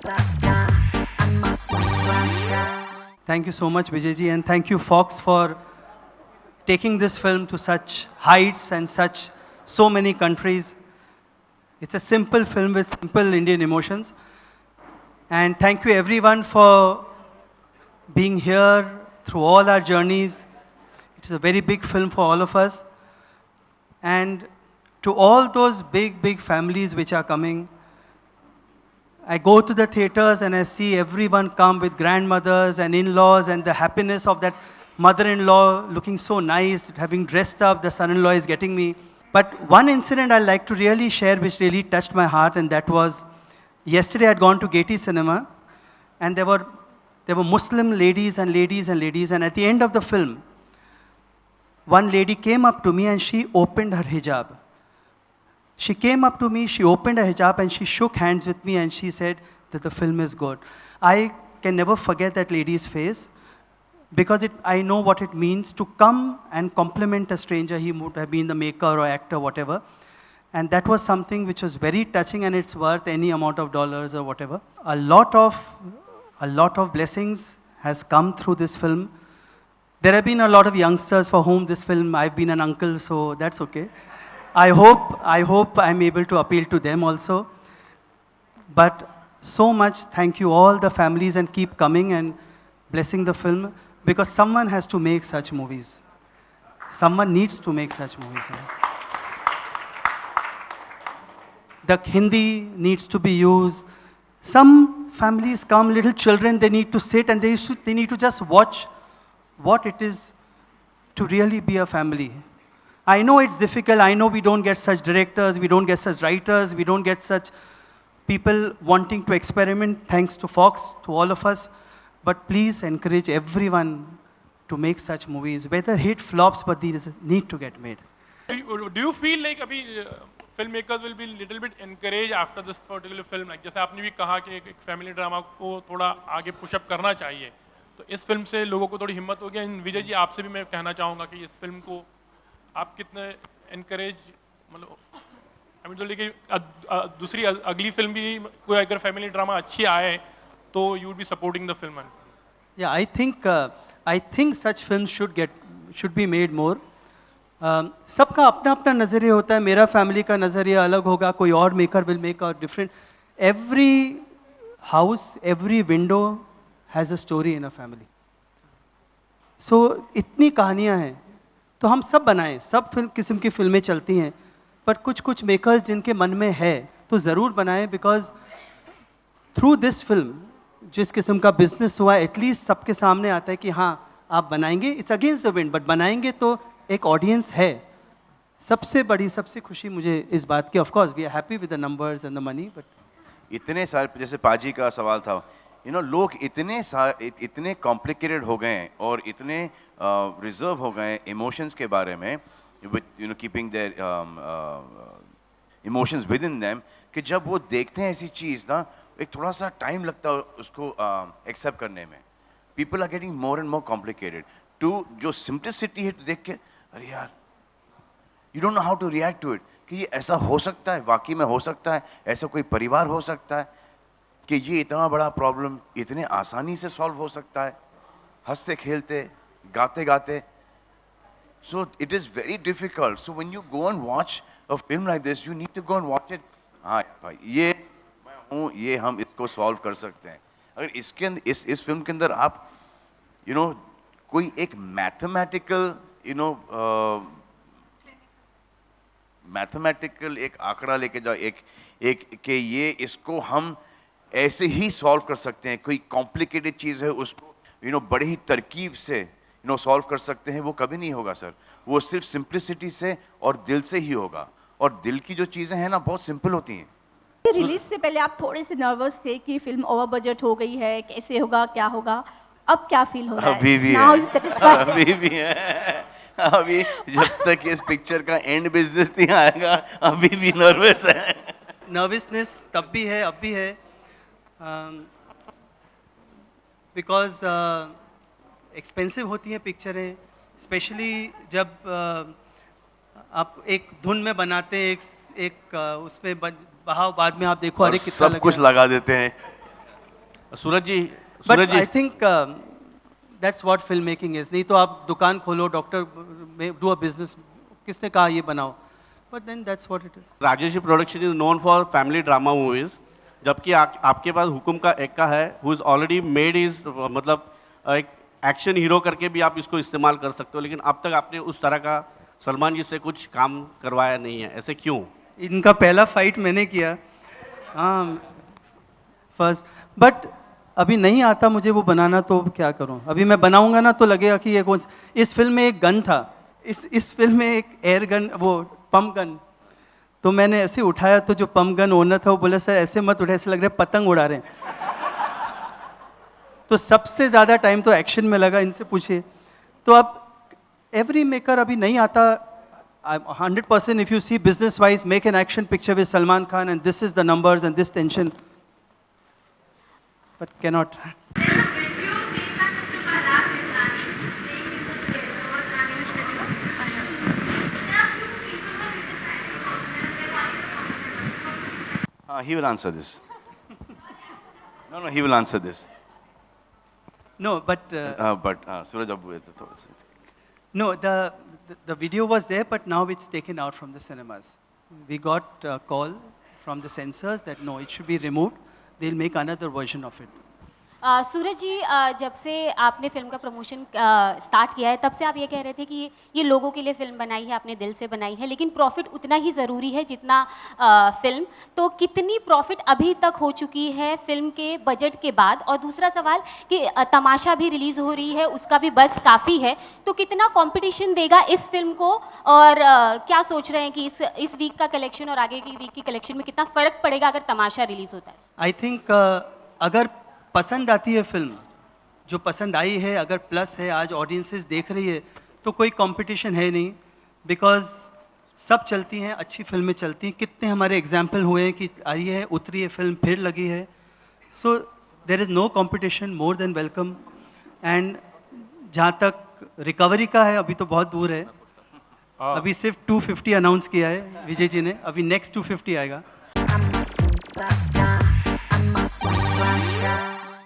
superstar. I'm a superstar. Thank you so much, Vijay ji, and thank you, Fox, for taking this film to such heights and such so many countries. It's a simple film with simple Indian emotions. And thank you everyone for being here through all our journeys. It's a very big film for all of us. And to all those big, big families which are coming, I go to the theaters and I see everyone come with grandmothers and in-laws, and the happiness of that mother-in-law looking so nice, having dressed up, the son-in-law is getting me. But one incident I'd like to really share which really touched my heart, and that was yesterday I'd gone to Gaiety Cinema, and there were Muslim ladies, and at the end of the film, one lady came up to me and she opened her hijab. She came up to me, she opened her hijab and she shook hands with me and she said that the film is good. I can never forget that lady's face, because I know what it means to come and compliment a stranger. He would have been the maker or actor, whatever. And that was something which was very touching, and it's worth any amount of dollars or whatever. A lot of blessings has come through this film. There have been a lot of youngsters for whom this film, I've been an uncle, so that's okay. I hope I'm able to appeal to them also. But so much thank you all the families, and keep coming and blessing the film, because someone has to make such movies. Someone needs to make such movies. The Hindi needs to be used. Some families come, little children, they need to sit and they need to just watch what it is to really be a family. I know it's difficult. I know we don't get such directors, we don't get such writers, we don't get such people wanting to experiment, thanks to Fox, to all of us. But please encourage everyone to make such movies, whether hit, flops, but these need to get made. Do you feel like अभी filmmakers will be little bit encouraged after this particular film? Like जैसे आपने भी कहा कि एक family drama को थोड़ा आगे push up करना चाहिए, तो इस फिल्म से लोगों को थोड़ी हिम्मत होगी. विजय जी, आपसे भी मैं कहना चाहूँगा कि इस फिल्म को आप कितने encourage, मतलब I mean तो लेकिन दूसरी अगली फिल्म भी कोई अगर family drama अच्छी आए तो you would be supporting the film. Yeah, I think such films should be made more. सबका अपना अपना नज़रिया होता है. मेरा फैमिली का नज़रिया अलग होगा, कोई और maker will make a different. Every house, every window has a story in a family. So इतनी कहानियाँ हैं, तो हम सब बनाएं. सब किस्म की फिल्में चलती हैं, बट कुछ मेकर्स जिनके मन में है तो ज़रूर बनाएं, बिकॉज थ्रू दिस फिल्म जिस किस्म का बिजनेस हुआ, एटलीस्ट सबके सामने आता है कि हाँ आप बनाएंगे. It's against the wind, but बनाएंगे तो एक ऑडियंस है. सबसे खुशी मुझे इस बात की. Of course we are happy with the numbers and the money, but इतने सारे, जैसे पाजी का सवाल था, लोग इतने कॉम्प्लिकेटेड हो गए हैं और इतने रिजर्व हो गए इमोशंस के बारे में, with keeping their emotions with in them, कि जब वो देखते हैं ऐसी चीज़ ना, एक थोड़ा सा टाइम लगता है उसको एक्सेप्ट करने में. People are getting more and more complicated. To जो सिंप्लिसिटी है, तो देख के अरे यार, you don't know how to react to it, कि ये ऐसा हो सकता है, वाकई में हो सकता है, ऐसा कोई परिवार हो सकता है, कि ये इतना बड़ा प्रॉब्लम इतने आसानी से सॉल्व हो सकता है, हंसते खेलते गाते गाते. So it is very difficult. So when you go and watch a film like this, you need to go and watch it. हाँ भाई, ये मैं हूँ, ये हम इसको सॉल्व कर सकते हैं. अगर इसके अंदर इस फिल्म के अंदर आप कोई एक मैथमेटिकल एक आंकड़ा लेके जाओ, एक कि ये इसको हम ऐसे ही सॉल्व कर सकते हैं, कोई कॉम्प्लिकेटेड चीज़ है उसको बड़ी ही तरकीब से सॉल्व कर सकते हैं, वो कभी नहीं होगा सर. वो सिर्फ सिंप्लिसिटी से और दिल से ही होगा. और दिल की जो चीज़ें हैं ना, बहुत सिंपल होती हैं. रिलीज से पहले आप थोड़े से नर्वस थे कि फिल्म ओवर बजट हो गई है, कैसे होगा, क्या होगा. अब क्या फील हो रहा है? अभी भी Now है. you satisfied? अभी भी है. अभी जब तक इस पिक्चर का एंड बिजनेस नहीं आएगा, अभी भी नर्वस है. नर्वसनेस तब भी है, अब भी है, बिकॉज एक्सपेंसिव होती हैं पिक्चरें, स्पेशली जब आप एक धुन में बनाते हैं, एक उसमें बहाव, बाद में आप देखो अरे कितना सब कुछ लगा देते हैं. Suraj ji but I think that's what film making is. नहीं तो आप दुकान खोलो, डॉक्टर में डू अ बिजनेस, किसने कहा ये बनाओ? But then that's what it is. Rajesh production is known for family drama movies, जबकि आपके पास हुकुम का एक्का है who is already made is मतलब एक एक्शन हीरो करके भी आप इसको इस्तेमाल कर सकते हो, लेकिन अब तक आपने उस तरह का सलमान जी से कुछ काम करवाया नहीं है, ऐसे क्यों? इनका पहला फाइट मैंने किया, हाँ फर्स्ट. बट अभी नहीं आता मुझे वो बनाना, तो क्या करूं? अभी मैं बनाऊंगा ना तो लगेगा कि ये कौन. इस फिल्म में एक गन था, इस फिल्म में एक एयर गन, वो पम्प गन, तो मैंने ऐसे उठाया तो जो पम्प गन ओनर था वो बोला सर ऐसे मत उठाए, ऐसे लग रहा है पतंग उड़ा रहे हैं. तो सबसे ज़्यादा टाइम तो एक्शन में लगा, इनसे पूछिए. तो अब एवरी मेकर अभी नहीं आता. 100% if you see business wise, make an action picture with Salman Khan and this is the numbers and this tension, but cannot. He will answer this. No, he will answer this. No, but Suraj Abu है तो थोड़ा सा. no, the video was there, but now it's taken out from the cinemas. We got a call from the censors that no, it should be removed. They'll make another version of it. सूरज जी, जब से आपने film का promotion start किया है तब से आप ये कह रहे थे कि ये लोगों के लिए फिल्म बनाई है, आपने दिल से बनाई है, लेकिन प्रॉफिट उतना ही ज़रूरी है जितना फिल्म. तो कितनी प्रॉफिट अभी तक हो चुकी है फिल्म के बजट के बाद? और दूसरा सवाल कि तमाशा भी रिलीज़ हो रही है, उसका भी बज़ काफ़ी है, तो कितना कंपटीशन देगा इस फिल्म को? और क्या सोच रहे हैं कि इस वीक का कलेक्शन और आगे की वीक की कलेक्शन में कितना फ़र्क पड़ेगा अगर तमाशा रिलीज़ होता है? आई थिंक अगर पसंद आती है फिल्म, जो पसंद आई है, अगर प्लस है, आज ऑडियंसेस देख रही है, तो कोई कंपटीशन है नहीं. बिकॉज सब चलती हैं, अच्छी फिल्में चलती हैं. कितने हमारे एग्जाम्पल हुए हैं कि आई है, उतरी है फिल्म, फिर लगी है. So there is no competition, more than welcome. And जहाँ तक रिकवरी का है, अभी तो बहुत दूर है. अभी सिर्फ 250 अनाउंस किया है विजय जी ने, अभी नेक्स्ट 250 आएगा. I'm a superstar. I'm a superstar.